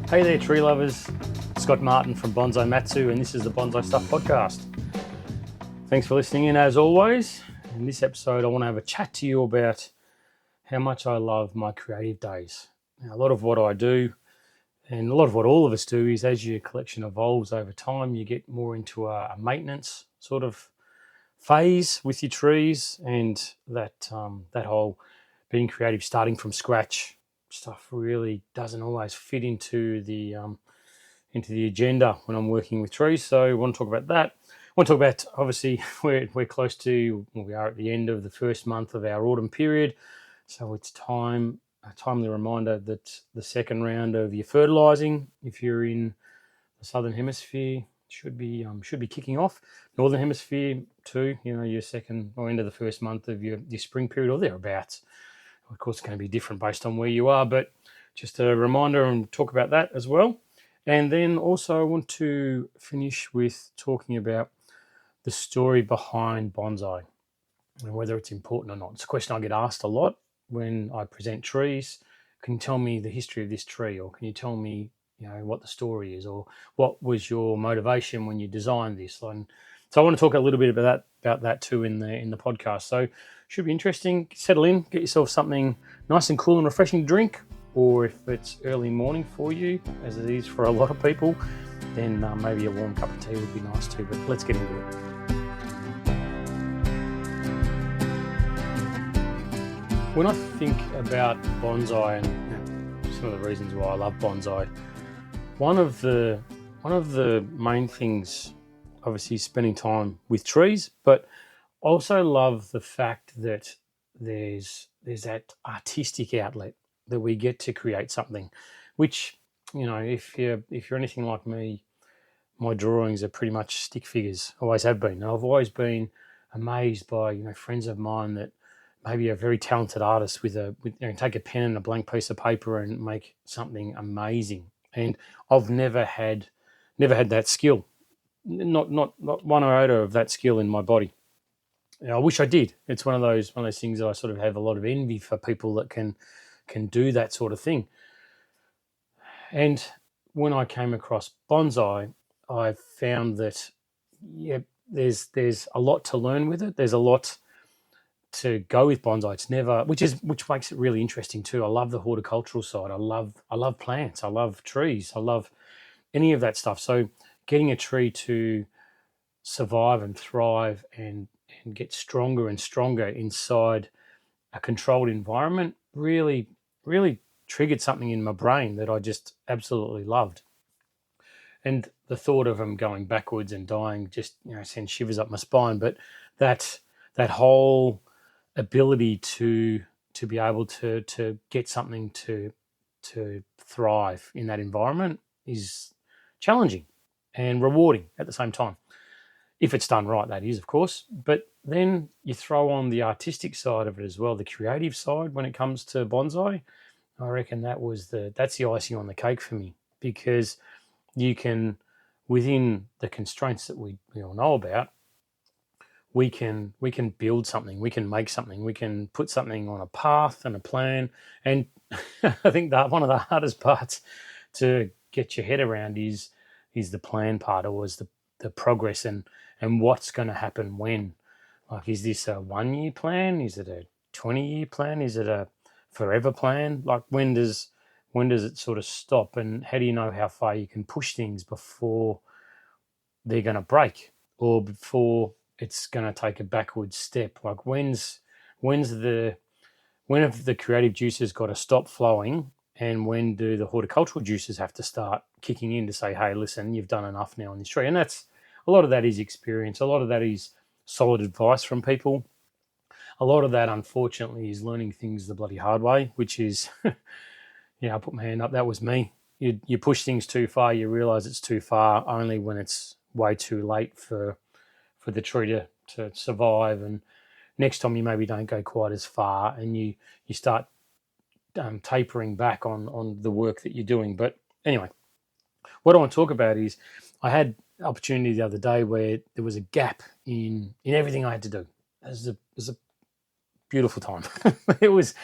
Hey there, tree lovers. Scott Martin from Bonsai Matsu, and this is the Bonsai Stuff podcast. Thanks for listening in as always. In this episode, I want to have a chat to you about how much I love my creative days. Now, a lot of what I do, and a lot of what all of us do, is as your collection evolves over time, you get more into a maintenance sort of phase with your trees, and that whole being creative, starting from scratch stuff really doesn't always fit into the agenda when I'm working with trees. So I want to talk about that. I want to talk about, obviously, we're close to, we are at the end of the first month of our autumn period. So it's a timely reminder that the second round of your fertilising, if you're in the Southern Hemisphere, should be kicking off. Northern Hemisphere too, your second or end of the first month of your spring period or thereabouts. Of course, it's going to be different based on where you are, but just a reminder and talk about that as well. And then also I want to finish with talking about the story behind bonsai and whether it's important or not. It's a question I get asked a lot when I present trees. Can you tell me the history of this tree, or can you tell me, what the story is, or what was your motivation when you designed this? And so I want to talk a little bit about that too in the podcast. So should be interesting. Settle in, get yourself something nice and cool and refreshing to drink, or if it's early morning for you, as it is for a lot of people, then maybe a warm cup of tea would be nice too. But let's get into it. When I think about bonsai and some of the reasons why I love bonsai, one of the main things, obviously, is spending time with trees, but I also love the fact that there's that artistic outlet that we get to create something, which, if you're anything like me, my drawings are pretty much stick figures, always have been. I've always been amazed by, friends of mine that maybe are very talented artists with take a pen and a blank piece of paper and make something amazing. And I've never had that skill, not one iota of that skill in my body. I wish I did. It's one of those things that I sort of have a lot of envy for people that can do that sort of thing. And when I came across bonsai, I found that there's a lot to learn with it. There's a lot to go with bonsai. It's never, which makes it really interesting too. I love the horticultural side. I love plants. I love trees. I love any of that stuff. So getting a tree to survive and thrive and get stronger and stronger inside a controlled environment really, really triggered something in my brain that I just absolutely loved. And the thought of them going backwards and dying just sends shivers up my spine. But that whole ability to be able to get something to thrive in that environment is challenging and rewarding at the same time. If it's done right, that is, of course. But then you throw on the artistic side of it as well, the creative side when it comes to bonsai. I reckon that's the icing on the cake for me, because you can, within the constraints that we all know about, we can build something, we can make something, we can put something on a path and a plan. And I think that one of the hardest parts to get your head around is the plan part, or is the progress and what's going to happen when. Like, is this a 1 year plan? Is it a 20-year plan? Is it a forever plan? Like, when does it sort of stop, and how do you know how far you can push things before they're going to break, or before it's going to take a backward step? Like, when have the creative juices got to stop flowing, and when do the horticultural juices have to start kicking in to say, hey, listen, you've done enough now on this tree? And that's, a lot of that is experience. A lot of that is solid advice from people. A lot of that, unfortunately, is learning things the bloody hard way, which is, I put my hand up, that was me. You push things too far, you realize it's too far only when it's way too late for the tree to survive. And next time you maybe don't go quite as far, and you start tapering back on the work that you're doing. But anyway, what I want to talk about is, I had an opportunity the other day where there was a gap in everything I had to do. It was a beautiful time. there was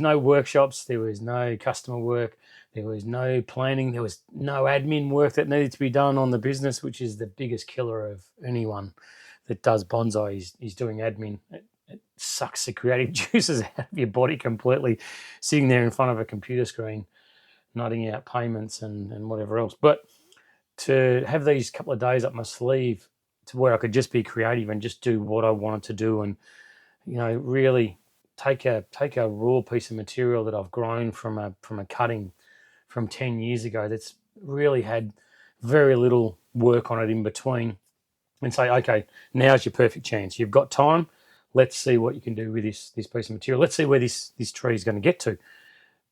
no workshops, there was no customer work, There was no planning. There was no admin work that needed to be done on the business, which is the biggest killer of anyone that does bonsai is doing admin. It sucks the creative juices out of your body completely, sitting there in front of a computer screen, nutting out payments and whatever else. But to have these couple of days up my sleeve to where I could just be creative and just do what I wanted to do, and really take a raw piece of material that I've grown from a cutting from 10 years ago that's really had very little work on it in between, and say, okay, now's your perfect chance. You've got time. Let's see what you can do with this piece of material. Let's see where this tree is going to get to,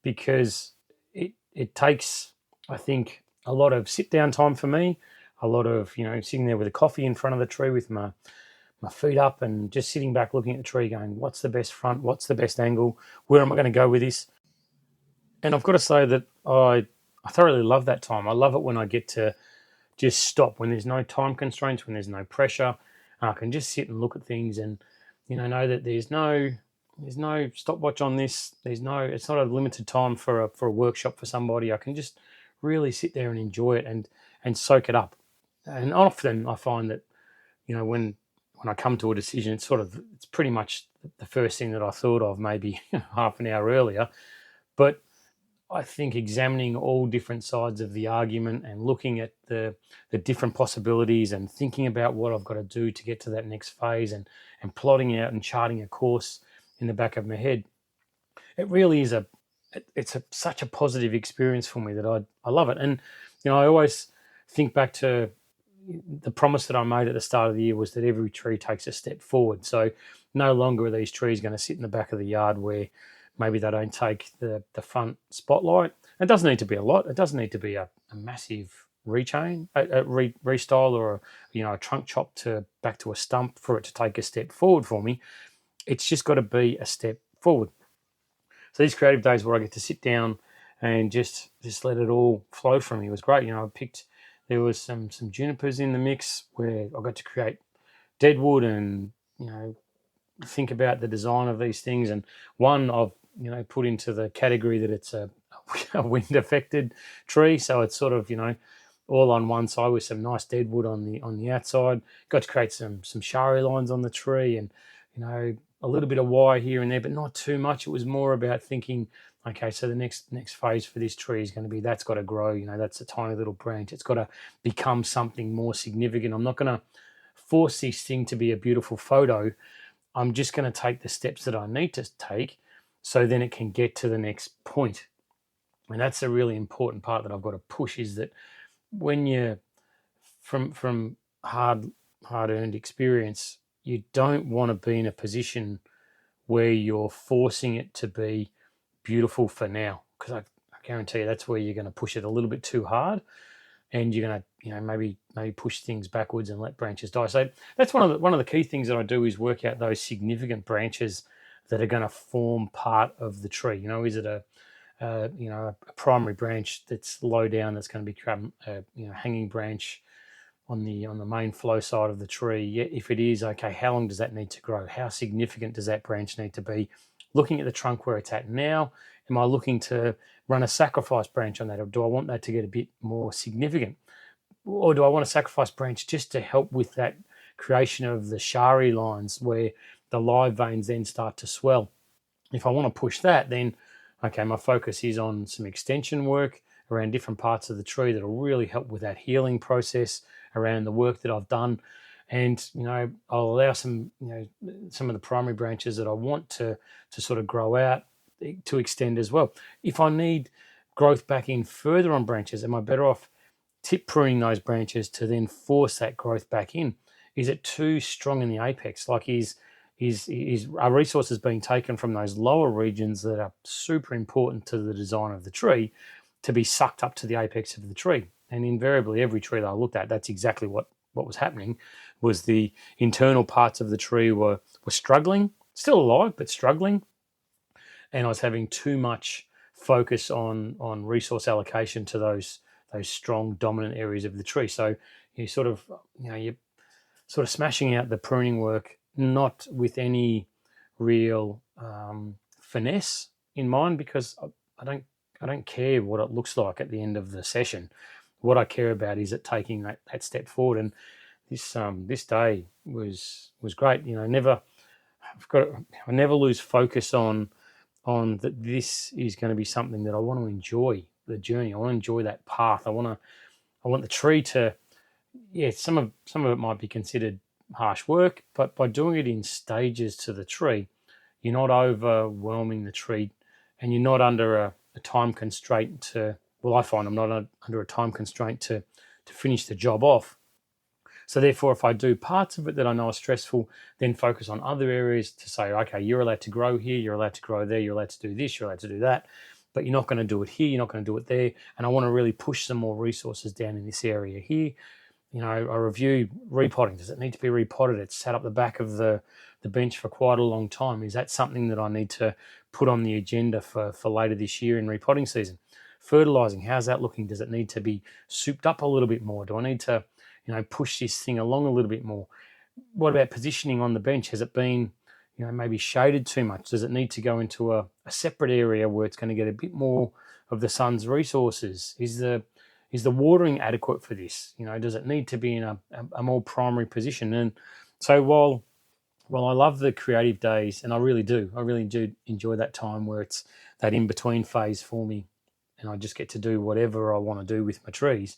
because it takes, I think, a lot of sit down time for me, a lot of sitting there with a coffee in front of the tree with my feet up and just sitting back looking at the tree going, what's the best front, what's the best angle, where am I going to go with this? And I've got to say that I thoroughly love that time. I love it when I get to just stop, when there's no time constraints, when there's no pressure. I can just sit and look at things and know that there's no stopwatch on this. It's not a limited time for a workshop for somebody. I can just really sit there and enjoy it and soak it up. And often I find that when I come to a decision, it's pretty much the first thing that I thought of maybe half an hour earlier. But I think examining all different sides of the argument and looking at the different possibilities and thinking about what I've got to do to get to that next phase and plotting out and charting a course in the back of my head, it really is such a positive experience for me that I love it. And I always think back to the promise that I made at the start of the year was that every tree takes a step forward. So no longer are these trees going to sit in the back of the yard where maybe they don't take the front spotlight. It doesn't need to be a lot. It doesn't need to be a massive restyle or a trunk chop back to a stump for it to take a step forward for me. It's just got to be a step forward. So these creative days where I get to sit down and just let it all flow from me was great. There was some junipers in the mix where I got to create deadwood and think about the design of these things. And one I've put into the category that it's a wind affected tree, so it's sort of all on one side with some nice deadwood on the outside. Got to create some shari lines on the tree and a little bit of wire here and there, but not too much. It was more about thinking, okay, so the next phase for this tree is going to be, that's got to grow. That's a tiny little branch. It's got to become something more significant. I'm not going to force this thing to be a beautiful photo. I'm just going to take the steps that I need to take so then it can get to the next point. And that's a really important part that I've got to push, is that when you're from hard-earned experience, you don't want to be in a position where you're forcing it to be beautiful for now, because I guarantee you that's where you're going to push it a little bit too hard, and you're going to maybe push things backwards and let branches die. So that's one of the key things that I do, is work out those significant branches that are going to form part of the tree. Is it a primary branch that's low down that's going to become a hanging branch on the main flow side of the tree? Yeah, if it is, okay, how long does that need to grow? How significant does that branch need to be? Looking at the trunk where it's at now, am I looking to run a sacrifice branch on that, or do I want that to get a bit more significant? Or do I want a sacrifice branch just to help with that creation of the shari lines where the live veins then start to swell? If I want to push that, then okay, my focus is on some extension work around different parts of the tree that will really help with that healing process around the work that I've done. And I'll allow some of the primary branches that I want to sort of grow out to extend as well. If I need growth back in further on branches, am I better off tip pruning those branches to then force that growth back in? Is it too strong in the apex? Like are resources being taken from those lower regions that are super important to the design of the tree to be sucked up to the apex of the tree? And invariably, every tree that I looked at, that's exactly what was happening. Was the internal parts of the tree were struggling, still alive, but struggling. And I was having too much focus on resource allocation to those strong dominant areas of the tree. So you're sort of smashing out the pruning work, not with any real finesse in mind, because I I don't care what it looks like at the end of the session. What I care about is it taking that step forward. And this day was great. I never lose focus on that. This is going to be something that I want to enjoy the journey. I want to enjoy that path. I want the tree to, yeah, some of it might be considered harsh work, but by doing it in stages to the tree, you're not overwhelming the tree, and you're not under a time constraint to. Well, I find I'm not under a time constraint to finish the job off. So therefore, if I do parts of it that I know are stressful, then focus on other areas to say, okay, you're allowed to grow here, you're allowed to grow there, you're allowed to do this, you're allowed to do that, but you're not going to do it here, you're not going to do it there. And I want to really push some more resources down in this area here. I review repotting. Does it need to be repotted? It's sat up the back of the bench for quite a long time. Is that something that I need to put on the agenda for later this year in repotting season? Fertilizing, how's that looking? Does it need to be souped up a little bit more? Do I need to, push this thing along a little bit more? What about positioning on the bench? Has it been, maybe shaded too much? Does it need to go into a separate area where it's going to get a bit more of the sun's resources? Is the watering adequate for this? Does it need to be in a more primary position? And so while I love the creative days, and I really do enjoy that time where it's that in-between phase for me, and I just get to do whatever I want to do with my trees,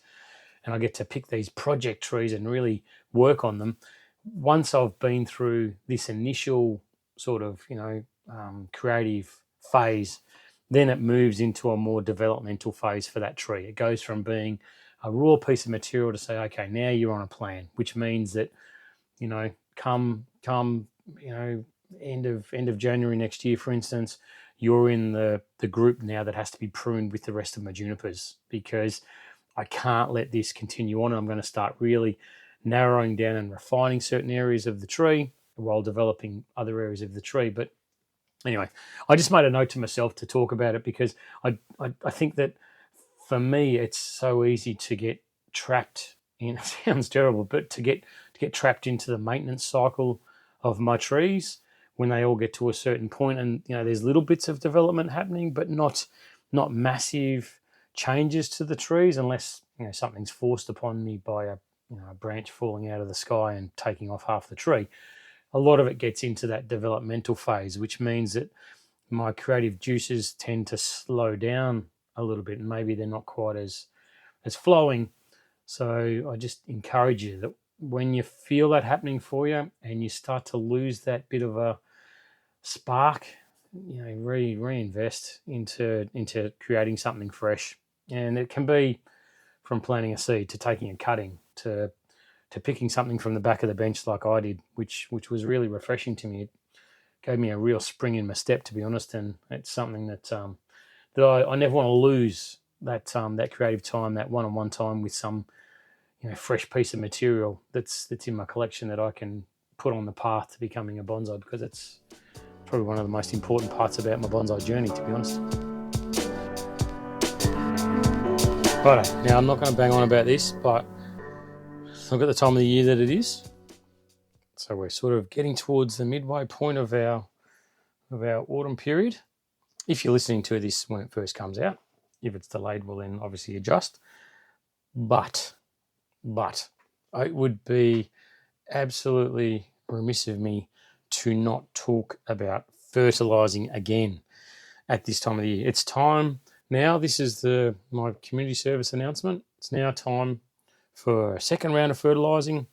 and I get to pick these project trees and really work on them. Once I've been through this initial sort of, creative phase, then it moves into a more developmental phase for that tree. It goes from being a raw piece of material to say, okay, now you're on a plan, which means that, come end of January next year, for instance, you're in the group now that has to be pruned with the rest of my junipers, because I can't let this continue on. I'm going to start really narrowing down and refining certain areas of the tree while developing other areas of the tree. But anyway, I just made a note to myself to talk about it, because I think that for me, it's so easy to get trapped in, it sounds terrible, but to get trapped into the maintenance cycle of my trees when they all get to a certain point. And, there's little bits of development happening, but not massive changes to the trees, unless, something's forced upon me by a branch falling out of the sky and taking off half the tree. A lot of it gets into that developmental phase, which means that my creative juices tend to slow down a little bit, and maybe they're not quite as flowing. So I just encourage you that when you feel that happening for you and you start to lose that bit of a spark, reinvest into creating something fresh. And it can be from planting a seed to taking a cutting to picking something from the back of the bench like I did, which was really refreshing to me. It gave me a real spring in my step, to be honest, and it's something that I never want to lose, that creative time, that one-on-one time with some fresh piece of material that's in my collection that I can put on the path to becoming a bonsai, because it's probably one of the most important parts about my bonsai journey, to be honest. Right, now I'm not going to bang on about this, but look at the time of the year that it is. So we're sort of getting towards the midway point of our autumn period. If you're listening to this when it first comes out, if it's delayed, well then obviously adjust. But it would be absolutely remiss of me to not talk about fertilizing again at this time of the year. It's time now. This is my community service announcement. It's now time for a second round of fertilizing.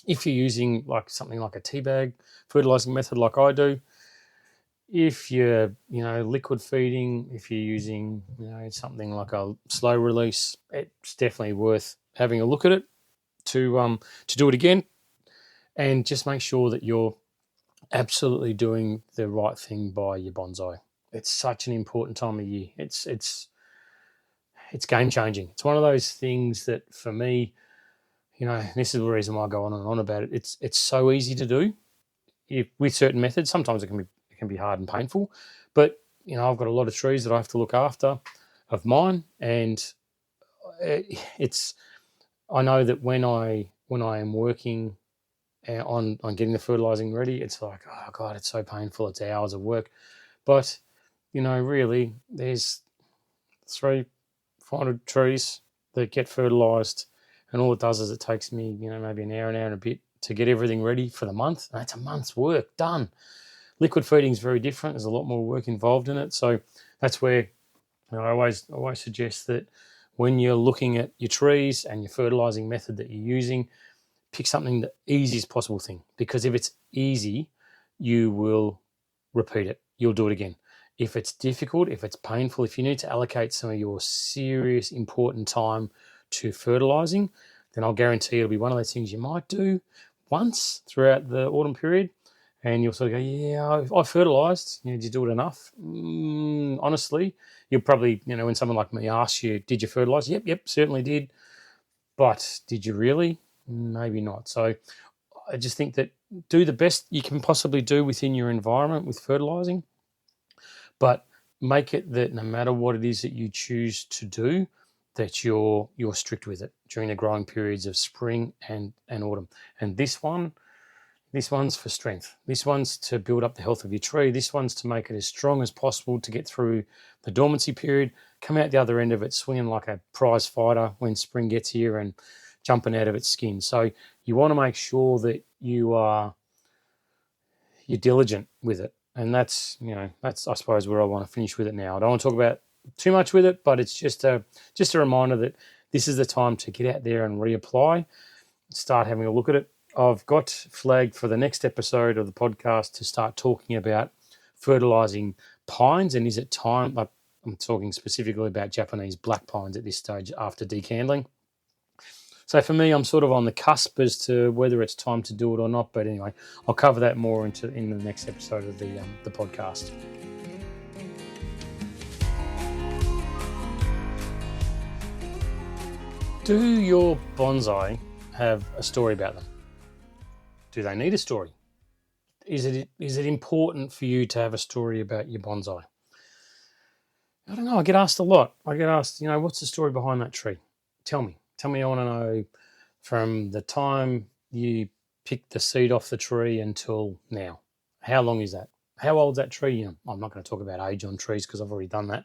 If you're using something like a tea bag fertilizing method like I do, if you're liquid feeding, if you're using something like a slow release, it's definitely worth having a look at it to do it again, and just make sure that you're absolutely doing the right thing by your bonsai. It's such an important time of year. It's game changing. It's one of those things that for me, this is the reason why I go on and on about it. It's so easy to do with certain methods. Sometimes it can be hard and painful, but I've got a lot of trees that I have to look after of mine, and I know that when I am working on getting the fertilizing ready, it's like, oh God, it's so painful. It's hours of work, but really, there's 400 trees that get fertilized, and all it does is it takes me, maybe an hour and a bit to get everything ready for the month. And that's a month's work done. Liquid feeding is very different. There's a lot more work involved in it. So that's where I always suggest that when you're looking at your trees and your fertilizing method that you're using, pick something the easiest possible thing, because if it's easy, you will repeat it. You'll do it again. If it's difficult, if it's painful, if you need to allocate some of your serious important time to fertilizing, then I'll guarantee it'll be one of those things you might do once throughout the autumn period, and you'll sort of go, yeah, I fertilized. Did you do it enough? Honestly, you'll probably, when someone like me asks you, did you fertilize? Yep, certainly did. But did you really? Maybe not. So I just think that do the best you can possibly do within your environment with fertilizing, but make it that no matter what it is that you choose to do, that you're strict with it during the growing periods of spring and autumn. And this one's for strength. This one's to build up the health of your tree. This one's to make it as strong as possible to get through the dormancy period, come out the other end of it swinging like a prize fighter when spring gets here and jumping out of its skin. So you want to make sure that you're diligent with it. And that's I suppose where I want to finish with it now. I don't want to talk about too much with it, but it's just a reminder that this is the time to get out there and reapply, start having a look at it. I've got flagged for the next episode of the podcast to start talking about fertilizing pines, and is it time? I'm talking specifically about Japanese black pines at this stage after decandling. So for me, I'm sort of on the cusp as to whether it's time to do it or not. But anyway, I'll cover that more in the next episode of the podcast. Do your bonsai have a story about them? Do they need a story? Is it important for you to have a story about your bonsai? I don't know. I get asked a lot. I get asked, what's the story behind that tree? Tell me. I want to know from the time you picked the seed off the tree until now. How long is that? How old's that tree? I'm not going to talk about age on trees because I've already done that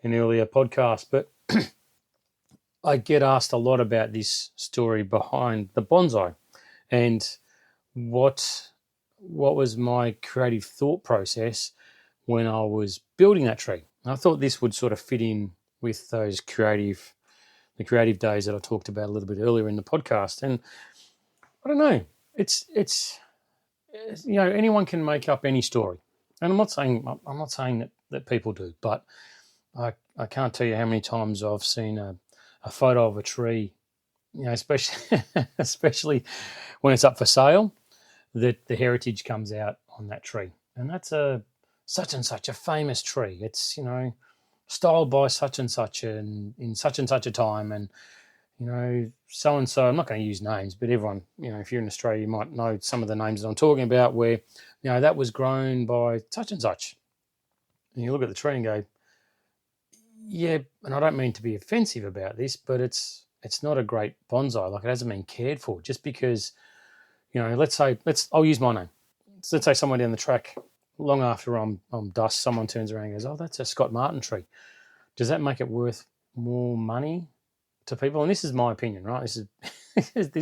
in earlier podcasts, but I get asked a lot about this story behind the bonsai and what was my creative thought process when I was building that tree. And I thought this would sort of fit in with those creative days that I talked about a little bit earlier in the podcast. And I don't know, it's anyone can make up any story. And I'm not saying that people do, but I can't tell you how many times I've seen a photo of a tree, especially when it's up for sale, that the heritage comes out on that tree. And that's such and such a famous tree. It's, styled by such and such and in such and such a time, and so and so. I'm not going to use names, but everyone, if you're in Australia, you might know some of the names that I'm talking about, where that was grown by such and such. And you look at the tree and go, yeah. And I don't mean to be offensive about this, but it's not a great bonsai. Like, it hasn't been cared for. Just because, I'll use my name. So let's say somewhere down the track, long after I'm dust, someone turns around and goes, oh, that's a Scott Martin tree. Does that make it worth more money to people? And this is my opinion, right? This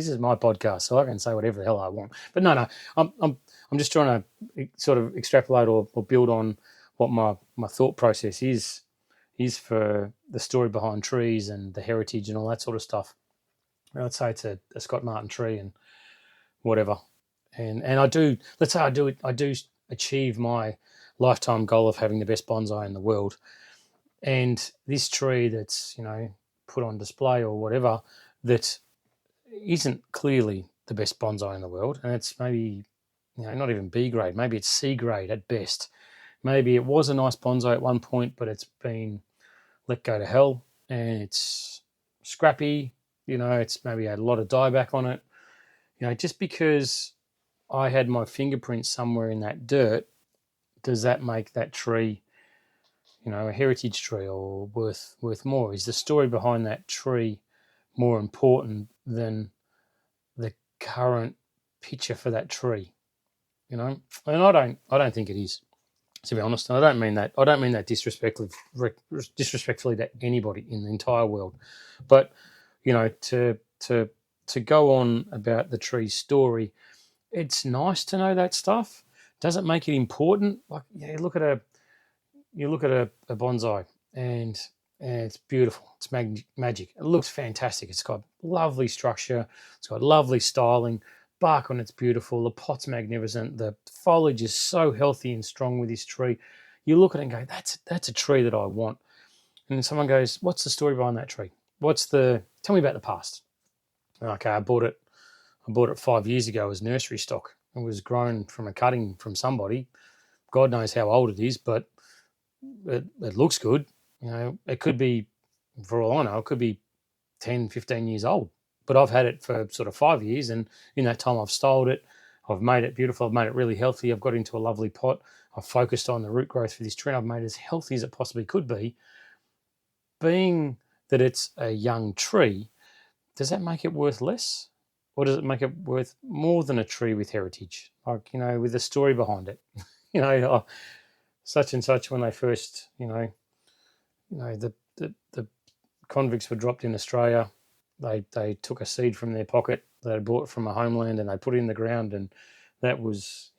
is my podcast, so I can say whatever the hell I want. But no, I'm just trying to sort of extrapolate or build on what my thought process is for the story behind trees and the heritage and all that sort of stuff. Let's say it's a Scott Martin tree and whatever. And I do, let's say I do achieve my lifetime goal of having the best bonsai in the world. And this tree that's, put on display or whatever, that isn't clearly the best bonsai in the world. And it's maybe, not even B grade, maybe it's C grade at best. Maybe it was a nice bonsai at one point, but it's been let go to hell and it's scrappy. It's maybe had a lot of dieback on it. Just because I had my fingerprint somewhere in that dirt, does that make that tree, a heritage tree or worth more? Is the story behind that tree more important than the current picture for that tree? And I don't think it is. to be honest. And I don't mean that. I don't mean that disrespectfully to anybody in the entire world. But to go on about the tree's story, it's nice to know that stuff. Does it make it important? Like, yeah, you look at a bonsai, and it's beautiful. It's magic. It looks fantastic. It's got lovely structure. It's got lovely styling. Bark on it's beautiful. The pot's magnificent. The foliage is so healthy and strong with this tree. You look at it and go, that's a tree that I want. And then someone goes, what's the story behind that tree? Tell me about the past. Okay, I bought it 5 years ago as nursery stock. It was grown from a cutting from somebody. God knows how old it is, but it looks good. It could be, for all I know, it could be 10, 15 years old. But I've had it for sort of 5 years, and in that time I've styled it. I've made it beautiful. I've made it really healthy. I've got into a lovely pot. I've focused on the root growth for this tree. I've made it as healthy as it possibly could be. Being that it's a young tree, does that make it worth less? Or does it make it worth more than a tree with heritage? Like, with a story behind it. Such and such, when they first, the convicts were dropped in Australia, they took a seed from their pocket they had bought from a homeland, and they put it in the ground, and that was,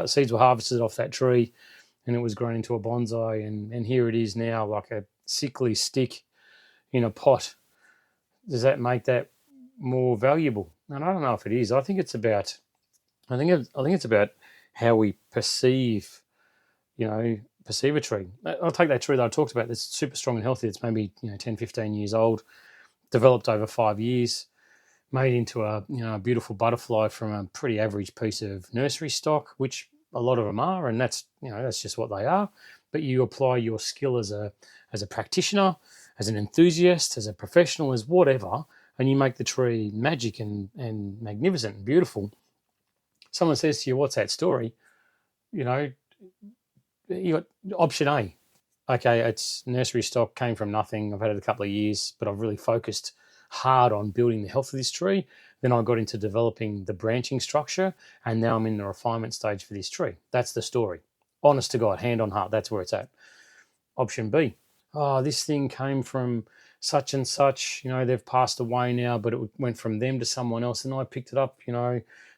seeds were harvested off that tree, and it was grown into a bonsai, and here it is now, like a sickly stick in a pot. Does that make that more valuable? And I don't know if it is. I think it's about how we perceive a tree. I'll take that tree that I talked about that's super strong and healthy. It's maybe 10, 15 years old, developed over 5 years, made into a beautiful butterfly from a pretty average piece of nursery stock, which a lot of them are, and that's just what they are. But you apply your skill as a practitioner, as an enthusiast, as a professional, as whatever, and you make the tree magic and magnificent and beautiful. Someone says to you, "What's that story?" You got option A. Okay, it's nursery stock, came from nothing. I've had it a couple of years, but I've really focused hard on building the health of this tree. Then I got into developing the branching structure, and now I'm in the refinement stage for this tree. That's the story. Honest to God, hand on heart, that's where it's at. Option B. Oh, this thing came from such and such, they've passed away now, but it went from them to someone else, and I picked it up,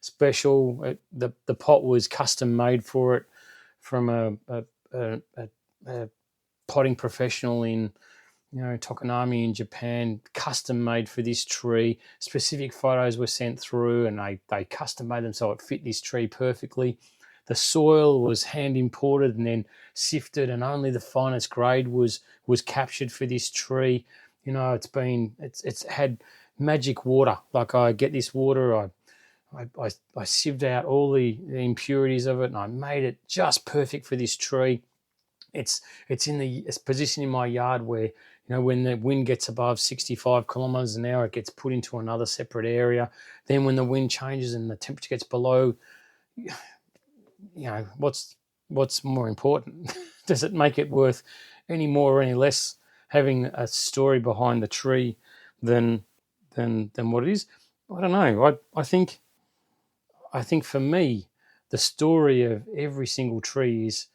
special. The pot was custom made for it from a potting professional in Tokonami in Japan, custom made for this tree. Specific photos were sent through, and they custom made them so it fit this tree perfectly. The soil was hand imported and then sifted, and only the finest grade was captured for this tree. It's had magic water. Like, I get this water, I sieved out all the impurities of it, and I made it just perfect for this tree. It's positioned in my yard where, when the wind gets above 65 kilometers an hour, it gets put into another separate area. Then when the wind changes and the temperature gets below, what's more important? Does it make it worth any more or any less having a story behind the tree than what it is? I don't know. I think for me, the story of every single tree is,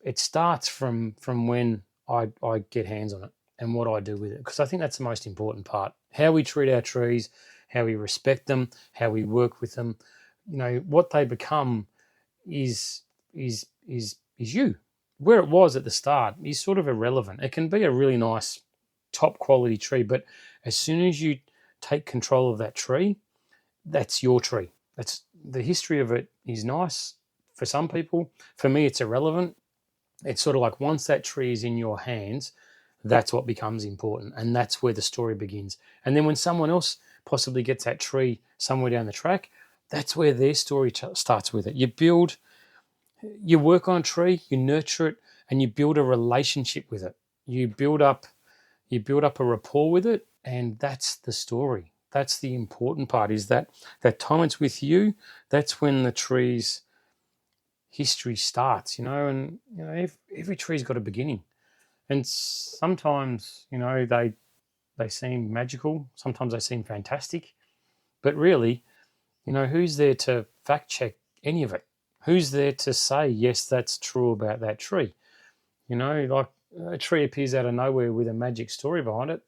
it starts from when I get hands on it and what I do with it, because I think that's the most important part. How we treat our trees, how we respect them, how we work with them. What they become is you. Where it was at the start is sort of irrelevant. It can be a really nice, top quality tree, but as soon as you take control of that tree, that's your tree. That's the history of it is nice for some people. For me, it's irrelevant. It's sort of like, once that tree is in your hands, that's what becomes important, and that's where the story begins. And then when someone else possibly gets that tree somewhere down the track, that's where their story starts with it. You work on a tree, you nurture it, and you build a relationship with it. You build up a rapport with it, and that's the story. That's the important part, is that time it's with you, that's when the tree's history starts, and every tree's got a beginning. And sometimes, they seem magical, sometimes they seem fantastic, but really, who's there to fact check any of it? who's there to say, yes, that's true about that tree? You know, like a tree appears out of nowhere with a magic story behind it.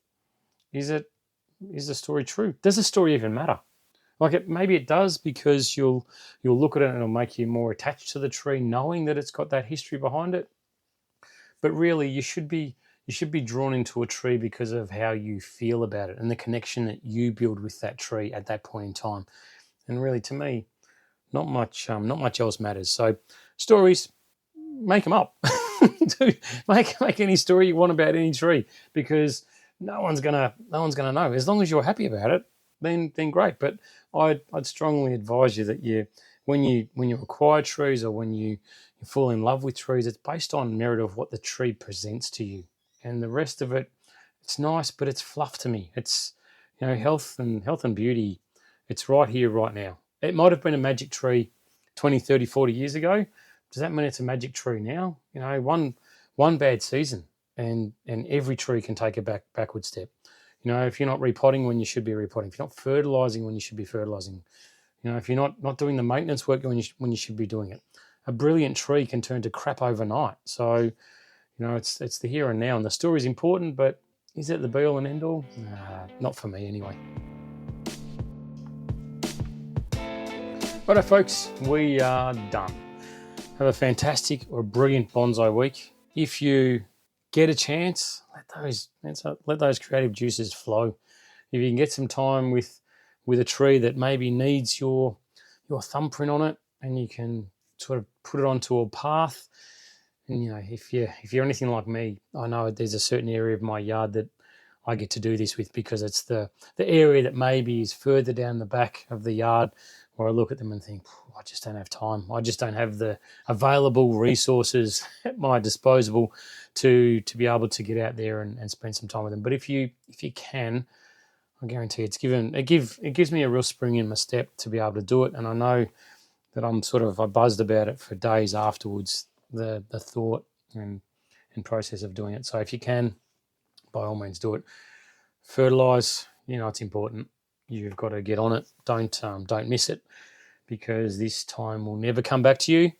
Is the story true? Does the story even matter? Like maybe it does, because you'll look at it and it'll make you more attached to the tree, knowing that it's got that history behind it. But really, you should be drawn into a tree because of how you feel about it and the connection that you build with that tree at that point in time. And really, to me, not much else matters. So stories, make them up. make any story you want about any tree, because no one's gonna know. As long as you're happy about it, then great. But I'd strongly advise you that when you acquire trees, or when you fall in love with trees, it's based on merit of what the tree presents to you, and the rest of it, it's nice, but it's fluff to me. It's, you know, health and beauty. It's right here, right now. It might have been a magic tree 20, 30, 40 years ago. Does that mean it's a magic tree now? You know, one bad season and every tree can take a backward step. You know, if you're not repotting when you should be repotting, if you're not fertilizing when you should be fertilizing, you know, if you're not doing the maintenance work when you should be doing it, a brilliant tree can turn to crap overnight. So, you know, it's the here and now, and the story is important, but is it the be all and end all? Nah, not for me anyway. Righto, folks, we are done. Have a fantastic or brilliant bonsai week. If you get a chance, let those creative juices flow. If you can get some time with a tree that maybe needs your thumbprint on it, and you can sort of put it onto a path. And, you know, if you're anything like me, I know there's a certain area of my yard that I get to do this with, because it's the area that maybe is further down the back of the yard, where I look at them and think, I just don't have time. I just don't have the available resources at my disposal to be able to get out there and spend some time with them. But if you can, I guarantee it gives me a real spring in my step to be able to do it. And I know that I buzzed about it for days afterwards, the thought and process of doing it. So if you can, by all means do it. Fertilize, you know, it's important. You've got to get on it. Don't miss it, because this time will never come back to you.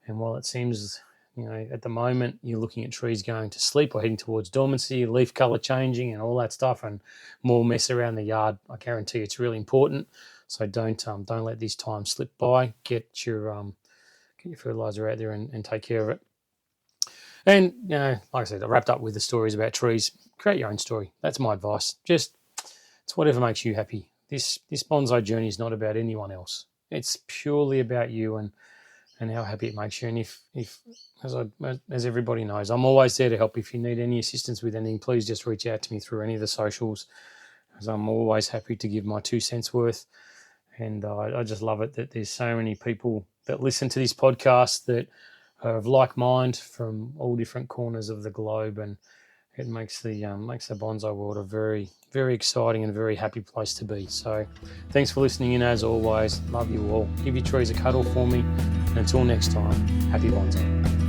And while it seems, you know, at the moment you're looking at trees going to sleep or heading towards dormancy, leaf colour changing and all that stuff, and more mess around the yard, I guarantee it's really important. So don't let this time slip by. Get your fertilizer out there and take care of it. And, you know, like I said, I wrapped up with the stories about trees. Create your own story. That's my advice. Just, it's whatever makes you happy. This bonsai journey is not about anyone else. It's purely about you and how happy it makes you. And if as everybody knows, I'm always there to help. If you need any assistance with anything, please just reach out to me through any of the socials, because I'm always happy to give my 2 cents worth. And I just love it that there's so many people that listen to this podcast that are of like mind from all different corners of the globe, and it makes the bonsai world a very, very exciting and very happy place to be. So thanks for listening in as always. Love you all. Give your trees a cuddle for me. And until next time, happy bonsai.